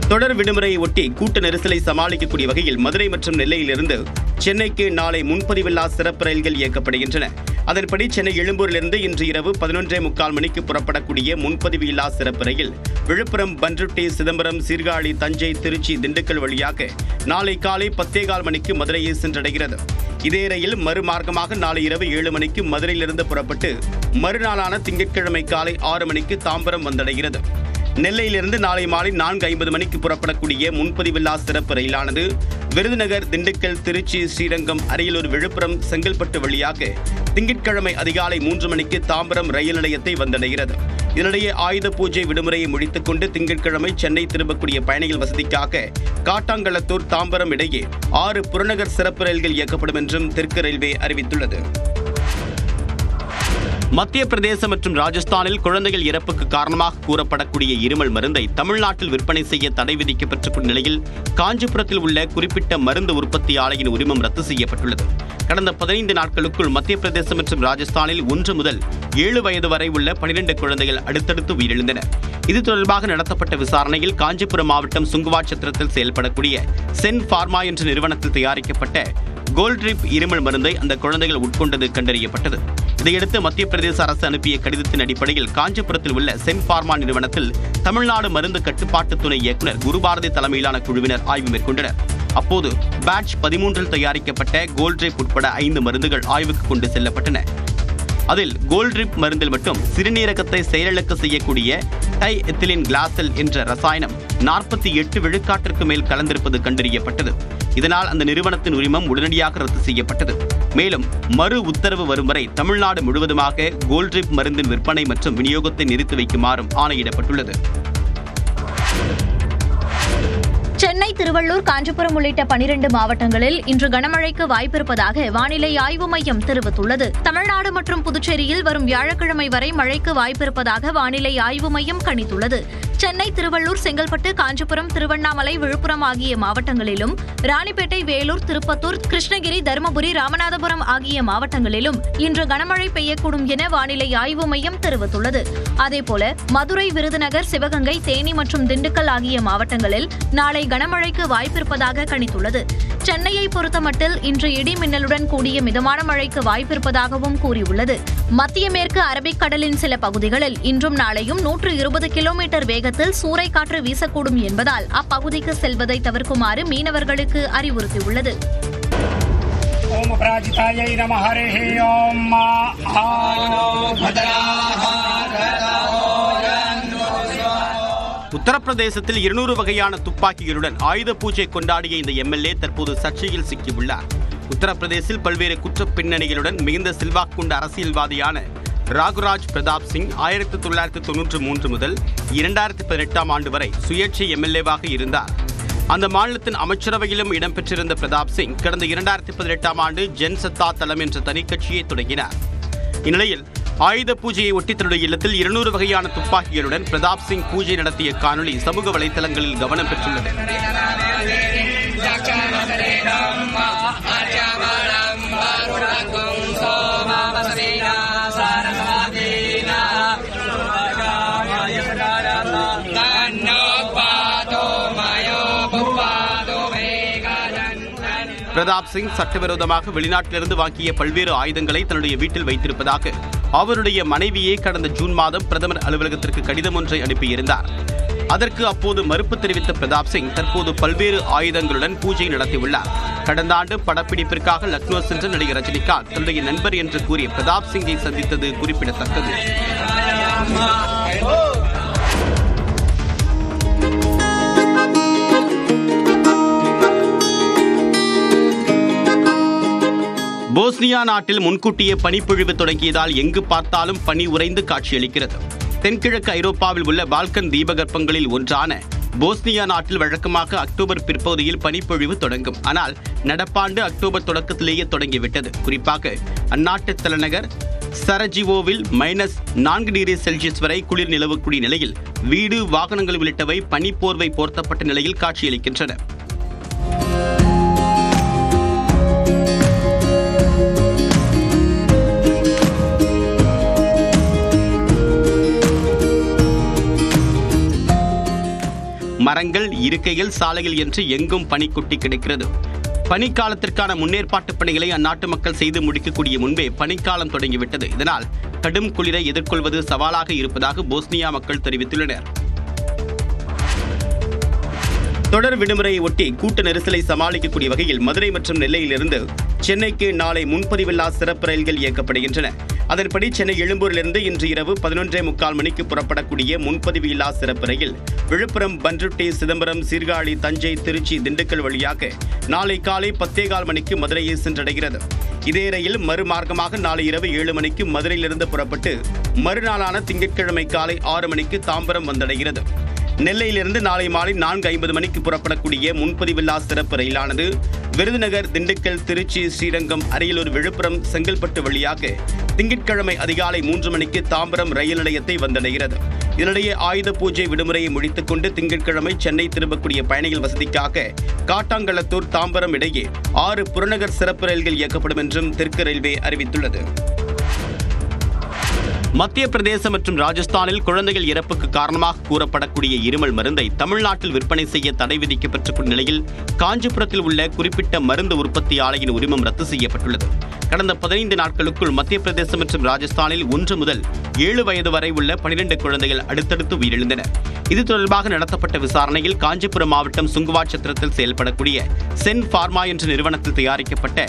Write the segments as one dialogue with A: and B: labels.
A: தொடர் விடுமுறையை ஒட்டி கூட்ட நெரிசலை சமாளிக்கக்கூடிய வகையில் மதுரை மற்றும் நெல்லையிலிருந்து சென்னைக்கு நாளை முன்பதிவில்லா சிறப்பு ரயில்கள் இயக்கப்படுகின்றன. அதன்படி சென்னை எழும்பூரிலிருந்து இன்று இரவு 11:45 மணிக்கு புறப்படக்கூடிய முன்பதிவு இல்லா சிறப்பு ரயில் விழுப்புரம், பண்ருட்டி, சிதம்பரம், சீர்காழி, தஞ்சை, திருச்சி, திண்டுக்கல் வழியாக நாளை காலை 10:15 மணிக்கு மதுரையை சென்றடைகிறது. இதே ரயில் மறுமார்க்கமாக நாளை இரவு 7 மணிக்கு மதுரையிலிருந்து புறப்பட்டு மறுநாளான திங்கட்கிழமை காலை 6 மணிக்கு தாம்பரம் வந்தடைகிறது. நெல்லையிலிருந்து நாளை மாலை 4:50 மணிக்கு புறப்படக்கூடிய முன்பதிவில்லா சிறப்பு ரயிலானது விருதுநகர், திண்டுக்கல், திருச்சி, ஸ்ரீரங்கம், அரியலூர், விழுப்புரம், செங்கல்பட்டு வழியாக திங்கட்கிழமை அதிகாலை 3 மணிக்கு தாம்பரம் ரயில் நிலையத்தை வந்தடைகிறது. இதனிடையே ஆயுத பூஜை விடுமுறையை முடித்துக் கொண்டு திங்கட்கிழமை சென்னை திரும்பக்கூடிய பயணிகள் வசதிக்காக காட்டாங்குளத்தூர், தாம்பரம் இடையே 6 புறநகர் சிறப்பு ரயில்கள் இயக்கப்படும் என்றும் தெற்கு ரயில்வே அறிவித்துள்ளது. மத்திய பிரதேசம் மற்றும் ராஜஸ்தானில் குழந்தைகள் இறப்புக்கு காரணமாக கூறப்படக்கூடிய இருமல் மருந்தை தமிழ்நாட்டில் விற்பனை செய்ய தடை விதிக்கப்பட்டிருக்கும் நிலையில் காஞ்சிபுரத்தில் உள்ள குறிப்பிட்ட மருந்து உற்பத்தி ஆலையின் உரிமம் ரத்து செய்யப்பட்டுள்ளது. கடந்த 15 நாட்களுக்குள் மத்திய பிரதேசம் மற்றும் ராஜஸ்தானில் 1 முதல் 7 வயது வரை உள்ள 12 குழந்தைகள் அடுத்தடுத்து உயிரிழந்தனர். இது தொடர்பாக நடத்தப்பட்ட விசாரணையில் காஞ்சிபுரம் மாவட்டம் சுங்குவாட்சத்திரத்தில் செயல்படக்கூடிய சென் பார்மா என்ற நிறுவனத்தில் தயாரிக்கப்பட்ட கோல்ட்ரிப் இருமல் மருந்தை அந்த குழந்தைகள் உட்கொண்டது கண்டறியப்பட்டது. இதையடுத்து மத்திய பிரதேச அரசு அனுப்பிய கடிதத்தின் அடிப்படையில் காஞ்சிபுரத்தில் உள்ள சென் பார்மா நிறுவனத்தில் தமிழ்நாடு மருந்து கட்டுப்பாட்டு துணை இயக்குநர் குருபாரதி தலைமையிலான குழுவினர் ஆய்வு மேற்கொண்டனர். அப்போது பேட்ச் 13 தயாரிக்கப்பட்ட கோல்ட்ரிப் உட்பட 5 மருந்துகள் ஆய்வுக்கு கொண்டு செல்லப்பட்டன. அதில் கோல்ட்ரிப் மருந்தில் மட்டும் சிறுநீரகத்தை செயலிழக்க செய்யக்கூடிய டை எத்திலின் கிளாசல் என்ற ரசாயனம் 48 விழுக்காட்டிற்கு மேல் கலந்திருப்பது கண்டறியப்பட்டது. இதனால் அந்த நிறுவனத்தின் உரிமம் உடனடியாக ரத்து செய்யப்பட்டது. மேலும் மறு உத்தரவு வரும் வரை தமிழ்நாடு முழுவதுமாக கோல்ட்ரிப் மருந்தின் விற்பனை மற்றும் விநியோகத்தை நிறுத்தி வைக்குமாறும் ஆணையிடப்பட்டுள்ளது.
B: சென்னை, திருவள்ளூர், காஞ்சிபுரம் உள்ளிட்ட 12 மாவட்டங்களில் இன்று கனமழைக்கு வாய்ப்பிருப்பதாக வானிலை ஆய்வு மையம் தெரிவித்துள்ளது. தமிழ்நாடு மற்றும் புதுச்சேரியில் வரும் வியாழக்கிழமை வரை மழைக்கு வாய்ப்பிருப்பதாக வானிலை ஆய்வு மையம் கணித்துள்ளது. சென்னை, திருவள்ளூர், செங்கல்பட்டு, காஞ்சிபுரம், திருவண்ணாமலை, விழுப்புரம் ஆகிய மாவட்டங்களிலும், ராணிப்பேட்டை, வேலூர், திருப்பத்தூர், கிருஷ்ணகிரி, தருமபுரி, ராமநாதபுரம் ஆகிய மாவட்டங்களிலும் இன்று கனமழை பெய்யக்கூடும் என வானிலை ஆய்வு மையம் தெரிவித்துள்ளது. அதேபோல மதுரை, விருதுநகர், சிவகங்கை, தேனி மற்றும் திண்டுக்கல் ஆகிய மாவட்டங்களில் நாளை கனமழைக்கு வாய்ப்பிருப்பதாக கணித்துள்ளது. சென்னையை பொறுத்தமட்டில் இன்று இடி மின்னலுடன் கூடிய மிதமான மழைக்கு வாய்ப்பிருப்பதாகவும் கூறியுள்ளது. மத்திய மேற்கு அரபிக்கடலின் சில பகுதிகளில் இன்றும் நாளையும் 120 கிலோமீட்டர் வேகத்தில் சூறைக்காற்று வீசக்கூடும் என்பதால் அப்பகுதிக்கு செல்வதை தவிர்க்குமாறு மீனவர்களுக்கு அறிவுறுத்தியுள்ளது.
A: உத்தரப்பிரதேசத்தில் 200 வகையான துப்பாக்கிகளுடன் ஆயுத பூஜை கொண்டாடிய இந்த எம்எல்ஏ தற்போது சர்ச்சையில் சிக்கியுள்ளார். உத்தரப்பிரதேசில் பல்வேறு குற்ற பின்னணிகளுடன் மிகுந்த செல்வாக்கு கொண்ட அரசியல்வாதியான ராகுராஜ் பிரதாப் சிங் 1993 முதல் 2018 ஆண்டு வரை சுயேட்சை எம்எல்ஏவாக இருந்தார். அந்த மாநிலத்தின் அமைச்சரவையிலும் இடம்பெற்றிருந்த பிரதாப் சிங் கடந்த 2018 ஆண்டு ஜன்சத்தா தளம் என்ற தனிக்கட்சியை தொடங்கினார். இந்நிலையில் ஆயுத பூஜையை ஒட்டி தன்னுடைய இல்லத்தில் 200 வகையான துப்பாக்கிகளுடன் பிரதாப் சிங் பூஜை நடத்திய காணொலி சமூக வலைதளங்களில் கவனம் பெற்றுள்ளது. பிரதாப் சிங் சட்டவிரோதமாக வெளிநாட்டிலிருந்து வாங்கிய பல்வேறு ஆயுதங்களை தன்னுடைய வீட்டில் வைத்திருப்பதாக அவருடைய மனைவியே கடந்த ஜூன் மாதம் பிரதமர் அலுவலகத்திற்கு கடிதம் ஒன்றை அனுப்பியிருந்தார். அதற்கு அப்போது மறுப்பு தெரிவித்த பிரதாப் சிங் தற்போது பல்வேறு ஆயுதங்களுடன் பூஜை நடத்தியுள்ளார். கடந்த ஆண்டு படப்பிடிப்பிற்காக லக்னோ சென்ற நடிகர் ரஜினிகாந்த் தன்னுடைய நண்பர் என்று கூறிய பிரதாப் சிங்கை சந்தித்தது குறிப்பிடத்தக்கது. போஸ்னியா நாட்டில் முன்கூட்டியே பனிப்பொழிவு தொடங்கியதால் எங்கு பார்த்தாலும் பனி உறைந்து காட்சியளிக்கிறது. தென்கிழக்கு ஐரோப்பாவில் உள்ள பால்கன் தீபகற்பங்களில் ஒன்றான போஸ்னியா நாட்டில் வழக்கமாக அக்டோபர் பிற்பகுதியில் பனிப்பொழிவு தொடங்கும். ஆனால் நடப்பாண்டு அக்டோபர் தொடக்கத்திலேயே தொடங்கிவிட்டது. குறிப்பாக அந்நாட்டு தலைநகர் சரஜிவோவில் -4 டிகிரி செல்சியஸ் வரை குளிர் நிலவக்கூடிய நிலையில் வீடு, வாகனங்கள் உள்ளிட்டவை பனிப்போர்வை போர்த்தப்பட்ட நிலையில் காட்சியளிக்கின்றன. மரங்கள், இருக்கைகள், சாலைகள் என்று எங்கும் பனி கொட்டி கிடக்கிறது. பனிக்காலத்திற்கான முன்னேற்பாட்டு பணிகளை அந்நாட்டு மக்கள் செய்து முடிக்கக்கூடிய முன்பே பனிக்காலம் தொடங்கிவிட்டது. இதனால் கடும் குளிரை எதிர்கொள்வது சவாலாக இருப்பதாக போஸ்னியா மக்கள் தெரிவித்துள்ளனர். தொடர் விடுமுறையை ஒட்டி கூட்ட நெரிசலை சமாளிக்கக்கூடிய வகையில் மதுரை மற்றும் நெல்லையிலிருந்து சென்னைக்கு நாளை முன்பதிவில்லா சிறப்பு ரயில்கள் இயக்கப்படுகின்றன. அதன்படி சென்னை எழும்பூரிலிருந்து இன்று இரவு 11:45 மணிக்கு புறப்படக்கூடிய முன்பதிவு இல்லா சிறப்பு ரயில் விழுப்புரம், பண்ருட்டி, சிதம்பரம், சீர்காழி, தஞ்சை, திருச்சி, திண்டுக்கல் வழியாக நாளை காலை 10:15 மணிக்கு மதுரையை சென்றடைகிறது. இதே ரயில் மறுமார்க்கமாக நாளை இரவு 7 மணிக்கு மதுரையிலிருந்து புறப்பட்டு மறுநாளான திங்கட்கிழமை காலை 6 மணிக்கு தாம்பரம் வந்தடைகிறது. நெல்லையிலிருந்து நாளை மாலை 4:50 மணிக்கு புறப்படக்கூடிய முன்பதிவில்லா சிறப்பு ரயிலானது விருதுநகர், திண்டுக்கல், திருச்சி, ஸ்ரீரங்கம், அரியலூர், விழுப்புரம், செங்கல்பட்டு வழியாக திங்கட்கிழமை அதிகாலை 3 மணிக்கு தாம்பரம் ரயில் நிலையத்தை வந்தடைகிறது. இதனிடையே ஆயுத பூஜை விடுமுறையை முடித்துக் கொண்டு திங்கட்கிழமை சென்னை திரும்பக்கூடிய பயணிகள் வசதிக்காக காட்டாங்குளத்தூர், தாம்பரம் இடையே 6 புறநகர் சிறப்பு ரயில்கள் இயக்கப்படும் என்றும் தெற்கு ரயில்வே அறிவித்துள்ளது. மத்திய பிரதேசம் மற்றும் ராஜஸ்தானில் குழந்தைகள் இறப்புக்கு காரணமாக கூறப்படக்கூடிய இருமல் மருந்தை தமிழ்நாட்டில் விற்பனை செய்ய தடை விதிக்கப்பட்டிருக்கும் நிலையில் காஞ்சிபுரத்தில் உள்ள குறிப்பிட்ட மருந்து உற்பத்தி ஆலையின் உரிமம் ரத்து செய்யப்பட்டுள்ளது. கடந்த 15 நாட்களுக்குள் மத்திய பிரதேசம் மற்றும் ராஜஸ்தானில் 1 முதல் 7 வயது வரை உள்ள 12 குழந்தைகள் அடுத்தடுத்து உயிரிழந்தனர். இது தொடர்பாக நடத்தப்பட்ட விசாரணையில் காஞ்சிபுரம் மாவட்டம் சுங்குவாட்சத்திரத்தில் செயல்படக்கூடிய சென் பார்மா என்ற நிறுவனத்தில் தயாரிக்கப்பட்ட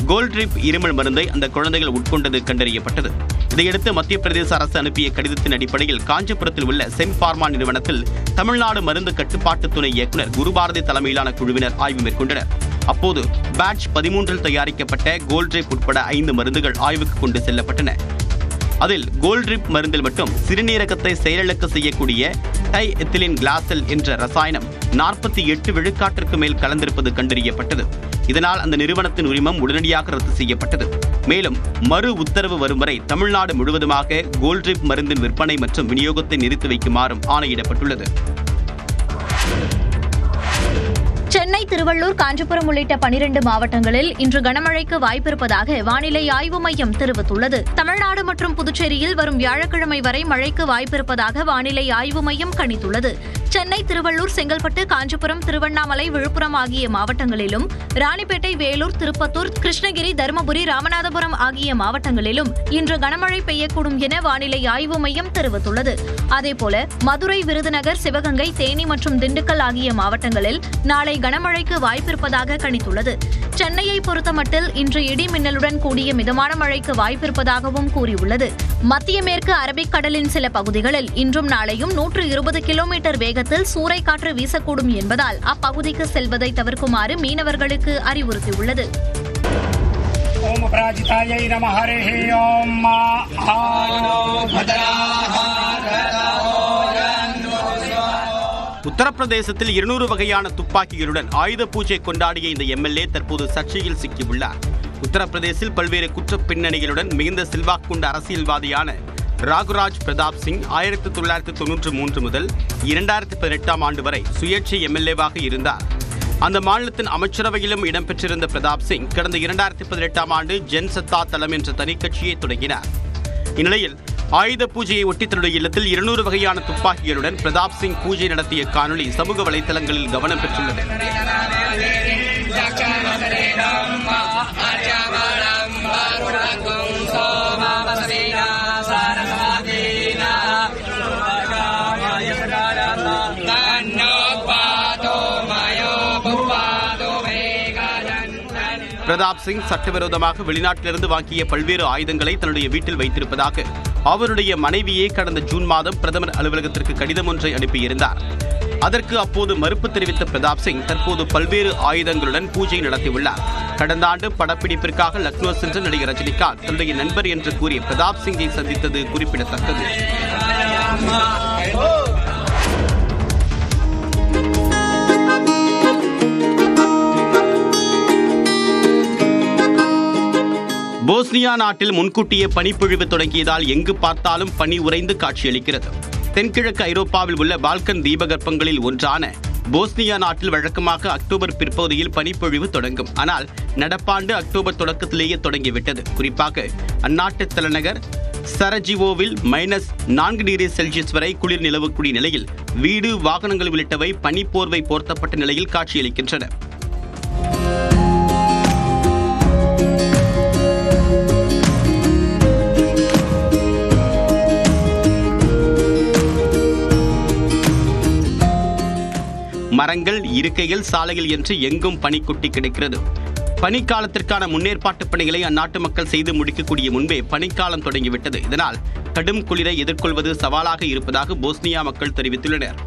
A: கோல்ட்ரிப் இருமல் மருந்தை அந்த குழந்தைகள் உட்கொண்டது கண்டறியப்பட்டது. இதையடுத்து மத்திய பிரதேச அரசு அனுப்பிய கடிதத்தின் அடிப்படையில் காஞ்சிபுரத்தில் உள்ள சென் பார்மா நிறுவனத்தில் தமிழ்நாடு மருந்து கட்டுப்பாட்டு துணை இயக்குநர் குருபாரதி தலைமையிலான குழுவினர் ஆய்வு மேற்கொண்டனர். அப்போது பேட்ச் 13 தயாரிக்கப்பட்ட கோல்ட்ரிப் உட்பட 5 மருந்துகள் ஆய்வுக்கு கொண்டு செல்லப்பட்டன. அதில் கோல்ட்ரிப் மருந்தில் மட்டும் சிறுநீரகத்தை செயலிழக்க செய்யக்கூடிய டை எத்திலின் கிளாசல் என்ற ரசாயனம் 48 விழுக்காட்டிற்கு மேல் கலந்திருப்பது கண்டறியப்பட்டது. இதனால் அந்த நிறுவனத்தின் உரிமம் உடனடியாக ரத்து செய்யப்பட்டது. மேலும் மறு உத்தரவு வரும் வரை தமிழ்நாடு முழுவதுமாக கோல்ட்ரிப் மருந்தின் விற்பனை மற்றும் விநியோகத்தை நிறுத்தி வைக்குமாறும் ஆணையிடப்பட்டுள்ளது.
B: சென்னை, திருவள்ளூர், காஞ்சிபுரம் உள்ளிட்ட 12 மாவட்டங்களில் இன்று கனமழைக்கு வாய்ப்பிருப்பதாக வானிலை ஆய்வு மையம் தெரிவித்துள்ளது. தமிழ்நாடு மற்றும் புதுச்சேரியில் வரும் வியாழக்கிழமை வரை மழைக்கு வாய்ப்பிருப்பதாக வானிலை ஆய்வு மையம் கணித்துள்ளது. சென்னை, திருவள்ளூர், செங்கல்பட்டு, காஞ்சிபுரம், திருவண்ணாமலை, விழுப்புரம் ஆகிய மாவட்டங்களிலும், ராணிப்பேட்டை, வேலூர், திருப்பத்தூர், கிருஷ்ணகிரி, தருமபுரி, ராமநாதபுரம் ஆகிய மாவட்டங்களிலும் இன்று கனமழை பெய்யக்கூடும் என வானிலை ஆய்வு மையம் தெரிவித்துள்ளது. அதேபோல மதுரை, விருதுநகர், சிவகங்கை, தேனி மற்றும் திண்டுக்கல் ஆகிய மாவட்டங்களில் நாளை கனமழைக்கு வாய்ப்பிருப்பதாக கணித்துள்ளது. சென்னையை பொறுத்தமட்டில் இன்று இடி மின்னலுடன் கூடிய மிதமான மழைக்கு வாய்ப்பிருப்பதாகவும் கூறியுள்ளது. மத்திய மேற்கு அரபிக்கடலின் சில பகுதிகளில் இன்றும் நாளையும் 120 கிலோமீட்டர் வேகத்தில் சூறைக்காற்று வீசக்கூடும் என்பதால் அப்பகுதிக்கு செல்வதை தவிர்க்குமாறு மீனவர்களுக்கு அறிவுறுத்தியுள்ளது.
A: உத்தரப்பிரதேசத்தில் 200 வகையான துப்பாக்கிகளுடன் ஆயுத பூஜை கொண்டாடிய இந்த எம்எல்ஏ தற்போது சர்ச்சையில் சிக்கியுள்ளார். உத்தரப்பிரதேசில் பல்வேறு குற்ற பின்னணிகளுடன் மிகுந்த செல்வாக்கு கொண்ட அரசியல்வாதியான ராகுராஜ் பிரதாப் சிங் 1993 முதல் 2018 ஆண்டு வரை சுயேட்சை எம்எல்ஏவாக இருந்தார். அந்த மாநிலத்தின் அமைச்சரவையிலும் இடம்பெற்றிருந்த பிரதாப் சிங் கடந்த 2018 ஆண்டு ஜன்சத்தா தளம் என்ற தனி கட்சியை தொடங்கினார். இந்நிலையில் ஆயுத பூஜையை ஒட்டி தன்னுடைய இல்லத்தில் 200 வகையான துப்பாக்கிகளுடன் பிரதாப் சிங் பூஜை நடத்திய காணொலி சமூக வலைதளங்களில் கவனம் பெற்றுள்ளது. பிரதாப் சிங் சட்டவிரோதமாக வெளிநாட்டிலிருந்து வாங்கிய பல்வேறு ஆயுதங்களை தன்னுடைய வீட்டில் வைத்திருப்பதாக அவருடைய மனைவியே கடந்த ஜூன் மாதம் பிரதமர் அலுவலகத்திற்கு கடிதம் ஒன்றை அனுப்பியிருந்தார். அதற்கு அப்போது மறுப்பு தெரிவித்த பிரதாப் சிங் தற்போது பல்வேறு ஆயுதங்களுடன் பூஜை நடத்தியுள்ளார். கடந்த ஆண்டு படப்பிடிப்பிற்காக லக்னோ சென்ற நடிகர் ரஜினிகாந்த் தன்னுடைய நண்பர் என்று கூறிய பிரதாப் சிங்கை சந்தித்தது குறிப்பிடத்தக்கது. போஸ்னியா நாட்டில் முன்கூட்டியே பனிப்பொழிவு தொடங்கியதால் எங்கு பார்த்தாலும் பனி உறைந்து காட்சியளிக்கிறது. தென்கிழக்கு ஐரோப்பாவில் உள்ள பால்கன் தீபகற்பங்களில் ஒன்றான போஸ்னியா நாட்டில் வழக்கமாக அக்டோபர் பிற்பகுதியில் பனிப்பொழிவு தொடங்கும். ஆனால் நடப்பாண்டு அக்டோபர் தொடக்கத்திலேயே தொடங்கிவிட்டது. குறிப்பாக அந்நாட்டு தலைநகர் சரஜிவோவில் -4 வரை குளிர் நிலவக்கூடிய நிலையில் வீடு, வாகனங்கள் உள்ளிட்டவை பனிப்போர்வை போர்த்தப்பட்ட நிலையில் காட்சியளிக்கின்றன. மரங்கள், இருக்கைகள், சாலைகள் என்று எங்கும் பனி கொட்டி கிடக்கிறது. பனிக்காலத்திற்கான முன்னேற்பாட்டு பணிகளை அந்நாட்டு மக்கள் செய்து முடிக்கக்கூடிய முன்பே பனிக்காலம் தொடங்கிவிட்டது. இதனால் கடும் குளிரை எதிர்கொள்வது சவாலாக இருப்பதாக போஸ்னியா மக்கள் தெரிவித்துள்ளனர்.